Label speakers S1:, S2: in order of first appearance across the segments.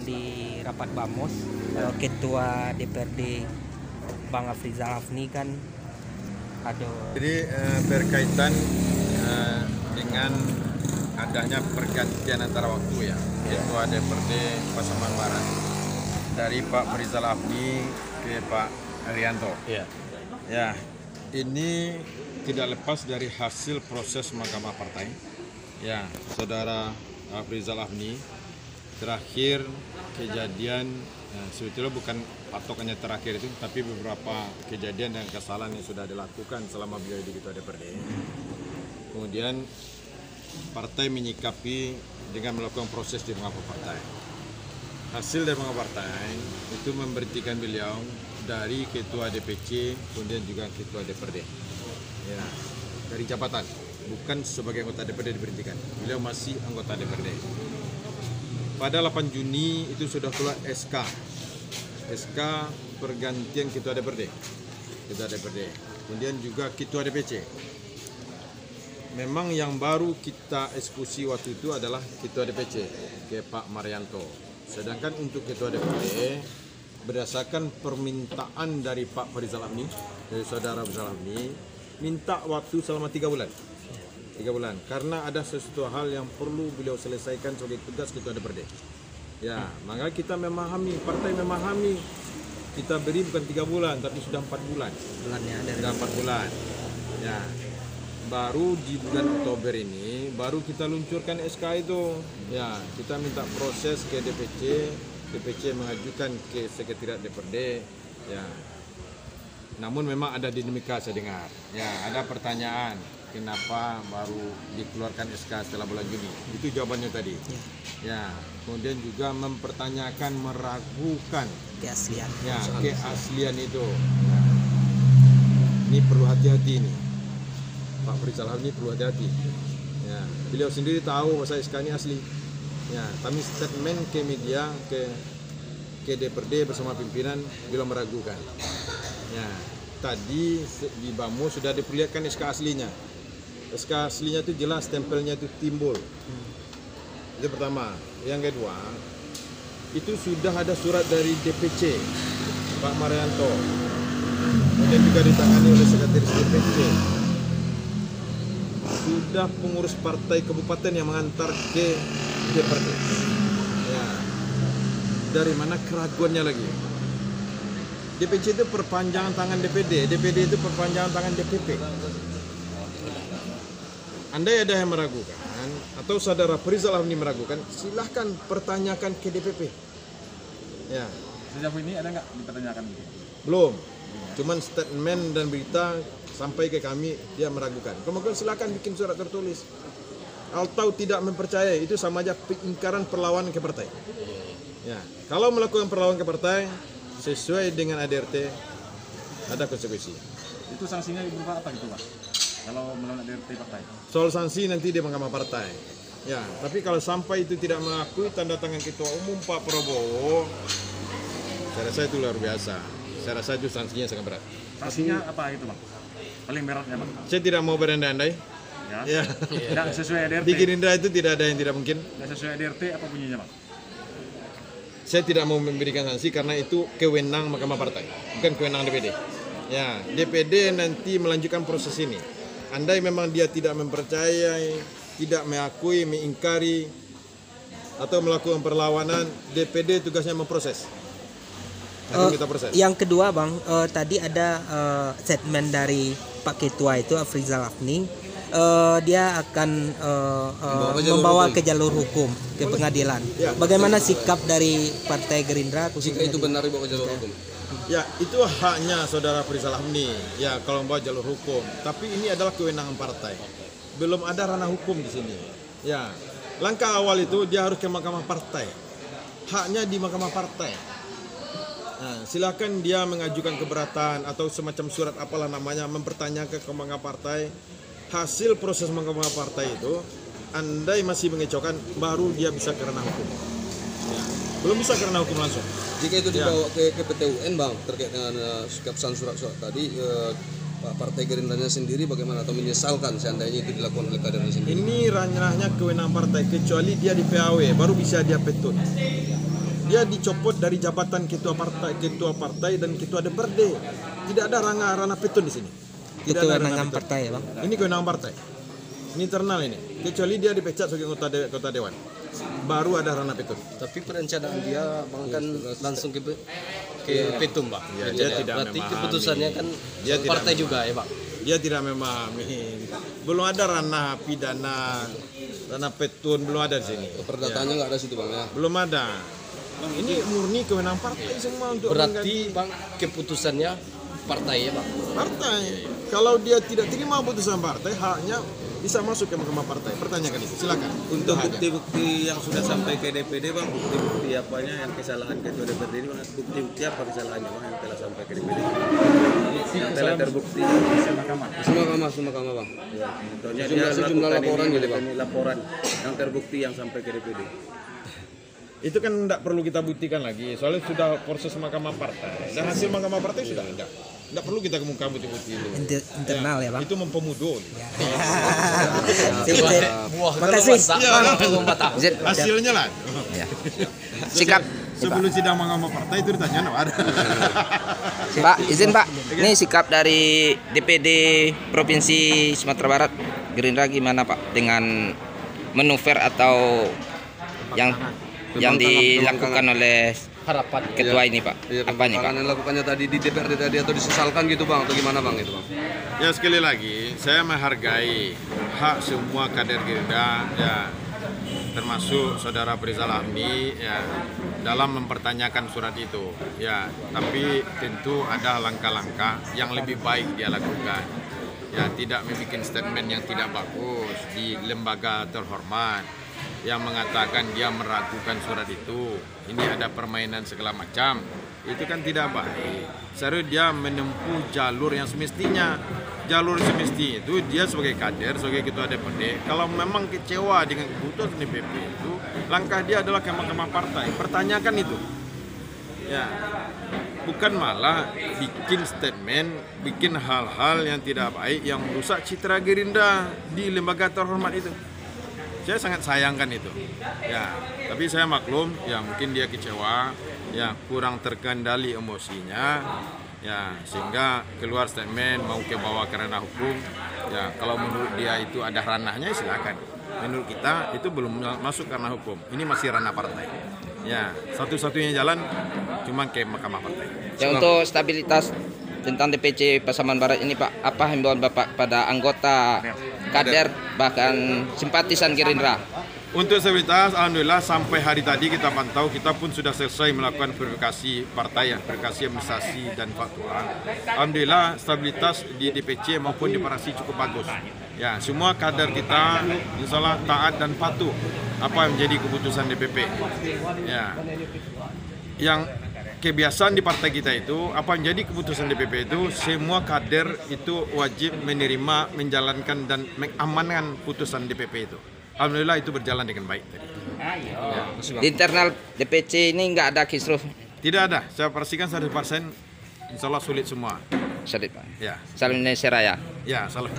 S1: Di rapat BAMOS, Ketua DPRD Bang Afrizal Hafni kan ada.
S2: Jadi berkaitan dengan adanya pergantian antara waktu ya, Ketua DPRD Pasaman Barat dari Pak Afrizal Hafni ke Pak Arianto. Ya, ini tidak lepas dari hasil proses Mahkamah Partai. Ya, Saudara Afrizal Hafni terakhir kejadian sebetulnya bukan patokannya terakhir itu, tapi beberapa kejadian dan kesalahan yang sudah dilakukan selama beliau di Ketua DPRD. Kemudian partai menyikapi dengan melakukan proses di Mahkamah Partai. Hasil dari Mahkamah Partai itu memberhentikan beliau dari Ketua DPC, kemudian juga Ketua DPRD. Ya, dari jabatan, bukan sebagai anggota DPRD diberhentikan. Beliau masih anggota DPRD. Pada 8 Juni itu sudah keluar SK pergantian Ketua DPRD, kemudian juga Ketua DPC. Memang yang baru kita eksekusi waktu itu adalah Ketua DPC ke Pak Marianto. Sedangkan untuk Ketua DPRD berdasarkan permintaan dari Pak Afrizal Hafni, dari Saudara Afrizal Hafni, minta waktu selama 3 bulan. 3 bulan, karena ada sesuatu hal yang perlu beliau selesaikan sebagai tugas Ketua DPRD. Ya, maka kita memahami, partai memahami, kita beri bukan 3 bulan, tapi sudah 4 bulan. Sudah 4 bulan. Ya, baru di bulan Oktober ini, baru kita luncurkan SK itu. Ya, kita minta proses ke DPC, DPC mengajukan ke Sekretariat DPRD. Ya, namun memang ada dinamika saya dengar. Ya, ada pertanyaan. Kenapa baru dikeluarkan SK setelah bulan Juni? Itu jawabannya tadi. Ya, kemudian juga mempertanyakan, meragukan
S1: Keaslian.
S2: Ya, keaslian itu. Ya. Ini perlu hati-hati nih. Pak Afrizal Hafni perlu hati-hati. Ya, beliau sendiri tahu bahwa SK ini asli. Ya, tapi statement ke media, ke DPRD bersama pimpinan beliau meragukan. Ya, tadi di BAMOS sudah diperlihatkan SK aslinya. SK aslinya itu jelas, stempelnya itu timbul. Itu pertama. Yang kedua, itu sudah ada surat dari DPC Pak Marianto, kemudian juga ditangani oleh Sekretaris DPC. Sudah pengurus partai kabupaten yang mengantar ke DPRD. Ya. Dari mana keraguannya lagi? DPC itu perpanjangan tangan DPD, DPD itu perpanjangan tangan DPP. Andai ada yang meragukan, atau Saudara Afrizal Hafni meragukan, silahkan pertanyakan ke DPP. Ya.
S3: Sejauh ini ada nggak dipertanyakan?
S2: Belum. Cuman statement dan berita sampai ke kami dia meragukan. Kemudian silahkan bikin surat tertulis. Atau tidak mempercayai, itu sama aja pengingkaran perlawanan ke partai. Ya. Kalau melakukan perlawanan ke partai sesuai dengan ADRT ada konsekuensi.
S3: Itu sanksinya berupa apa gitu Pak? Kalau melawan ADRT partai?
S2: Soal sanksi nanti di Mahkamah Partai. Ya, tapi kalau sampai itu tidak mengakui tanda tangan Ketua Umum Pak Prabowo, saya rasa itu luar biasa. Saya rasa itu sanksinya sangat berat.
S3: Sanksinya apa itu Bang? Paling beratnya Bang?
S2: Saya tidak mau berandai-andai.
S3: Ya. Tidak sesuai ADRT.
S2: Di Gerindra itu tidak ada yang tidak mungkin.
S3: Tidak sesuai ADRT apa bunyinya Bang?
S2: Saya tidak mau memberikan sanksi karena itu kewenangan Mahkamah Partai, bukan kewenangan DPD. Ya, DPD nanti melanjutkan proses ini. Andai memang dia tidak mempercayai, tidak mengakui, mengingkari, atau melakukan perlawanan, DPD tugasnya memproses. Kita proses.
S1: Yang kedua Bang, tadi ada statement dari Pak Ketua itu Afrizal Hafni, dia akan membawa ke jalur hukum, ke pengadilan.
S2: Ya.
S1: Bagaimana sikap dari Partai Gerindra?
S4: Jika itu benar dibawa ke jalur hukum?
S2: Ya, itu haknya Saudara Afrizal Hafni. Ya, kalau membawa jalur hukum. Tapi ini adalah kewenangan partai. Belum ada ranah hukum di sini. Ya, langkah awal itu dia harus ke Mahkamah Partai. haknya di Mahkamah Partai. Nah, silakan dia mengajukan keberatan atau semacam surat apalah namanya, mempertanyakan ke Mahkamah Partai. Hasil proses Mahkamah Partai itu, andai masih mengecewakan, baru dia bisa ke ranah hukum. Ya, belum bisa ke ranah hukum langsung.
S4: Jika itu dibawa ke PT UN Bang, terkait dengan keabsahan surat-surat tadi, Partai Gerindanya sendiri bagaimana, atau menyesalkan seandainya itu dilakukan oleh kadernya sendiri?
S2: Ini ranahnya kewenangan partai, kecuali dia di PAW baru bisa dia petun. Dia dicopot dari jabatan ketua partai dan ketua DPRD. Tidak ada ranah petun di sini.
S1: Itu kewenangan partai ya, Bang.
S2: Ini kewenangan partai. Ini internal ini. Kecuali dia dipecat sebagai anggota dewan. Baru ada ranah petun.
S3: Tapi perencanaan dia Bang kan langsung ke Petum Bang.
S2: Ya, dia tidak
S3: berarti
S2: memahami.
S3: keputusannya kan
S2: Dia tidak
S3: partai juga ya Bang.
S2: Dia tidak memahami. Belum ada ranah pidana, ranah petun belum ada di sini.
S4: Perdataannya nggak ada situ Bang ya?
S2: Belum ada. Ini murni kewenangan partai semua untuk
S3: Berarti Bang keputusannya partai ya Bang.
S2: partai. Kalau dia tidak terima putusan partai, haknya bisa masuk ke Mahkamah Partai. Pertanyakan itu, silakan.
S5: Untuk bukti-bukti yang sudah sampai ke DPD Bang, bukti-bukti apanya yang kesalahan ketua DPD ini, bukti-bukti apa kesalahannya Bang yang telah sampai ke DPD? Yang telah terbukti
S4: Mahkamah Bang.
S5: ya, contohnya
S4: Sejumlah laporan gitu Bang.
S5: laporan yang terbukti yang sampai ke DPD.
S2: Itu kan tidak perlu kita buktikan lagi, soalnya sudah proses Mahkamah Partai. Dan hasil Mahkamah Partai sudah ada. Tidak perlu kita kemukakan bukti-bukti itu.
S1: Internal ya, Bang.
S2: Itu mempemudah.
S1: Makasih.
S2: Hasilnya lah.
S6: Sikap
S2: Sebelum sidang Mahkamah Partai itu ditanya ada.
S6: Pak, izin Pak. Ini sikap dari DPD Provinsi Sumatera Barat Gerindra gimana Pak dengan manuver atau yang dilakukan oleh
S3: Harapan
S6: ketua ini Pak?
S4: Iya,
S6: Apa nih Pak?
S4: yang dilakukannya tadi di DPRD tadi, atau disesalkan gitu Bang, atau gimana Bang itu Bang?
S2: Ya sekali lagi, saya menghargai hak semua kader Gerindra, ya termasuk saudara Farizal Afni, ya dalam mempertanyakan surat itu, ya. Tapi tentu ada langkah-langkah yang lebih baik dia lakukan. Ya, tidak membuat statement yang tidak bagus di lembaga terhormat yang mengatakan dia meragukan surat itu. Ini ada permainan segala macam. Itu kan tidak baik. Seharusnya dia menempuh jalur yang semestinya. Jalur semestinya itu dia sebagai kader, sebagai ketua DPD, kalau memang kecewa dengan keputusan DPP itu, langkah dia adalah ke Mahkamah Partai. Pertanyakan itu. Ya. Bukan malah bikin statement, bikin hal-hal yang tidak baik yang merusak citra Gerindra di lembaga terhormat itu. Saya sangat sayangkan itu. Ya, tapi saya maklum, ya mungkin dia kecewa, ya kurang terkendali emosinya, ya sehingga keluar statement mau ke bawah ke ranah hukum. Ya, kalau menurut dia itu ada ranahnya, silakan. Menurut kita itu belum masuk ranah hukum. Ini masih ranah partai. Ya, satu-satunya jalan cuma ke Mahkamah Partai.
S6: Ya, untuk stabilitas tentang DPC Pasaman Barat ini Pak, apa himbauan Bapak pada anggota kader bahkan simpatisan Gerindra?
S2: Untuk stabilitas, alhamdulillah sampai hari tadi kita pantau, kita pun sudah selesai melakukan verifikasi partai, ya, verifikasi administrasi dan faktual. Alhamdulillah stabilitas di DPC maupun di praksi cukup bagus. Ya, semua kader kita insya Allah taat dan patuh apa yang menjadi keputusan DPP. Ya, yang kebiasaan di partai kita itu, apa yang jadi keputusan DPP itu, semua kader itu wajib menerima, menjalankan dan mengamankan putusan DPP itu. Alhamdulillah itu berjalan dengan baik tadi. Ya.
S6: Di internal DPC ini nggak ada kisruh?
S2: Tidak ada, saya pastikan 100% insya Allah sulit semua.
S6: Sulit Pak.
S2: Ya,
S6: Salam Indonesia Raya.
S2: ya salam.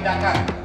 S7: tindakan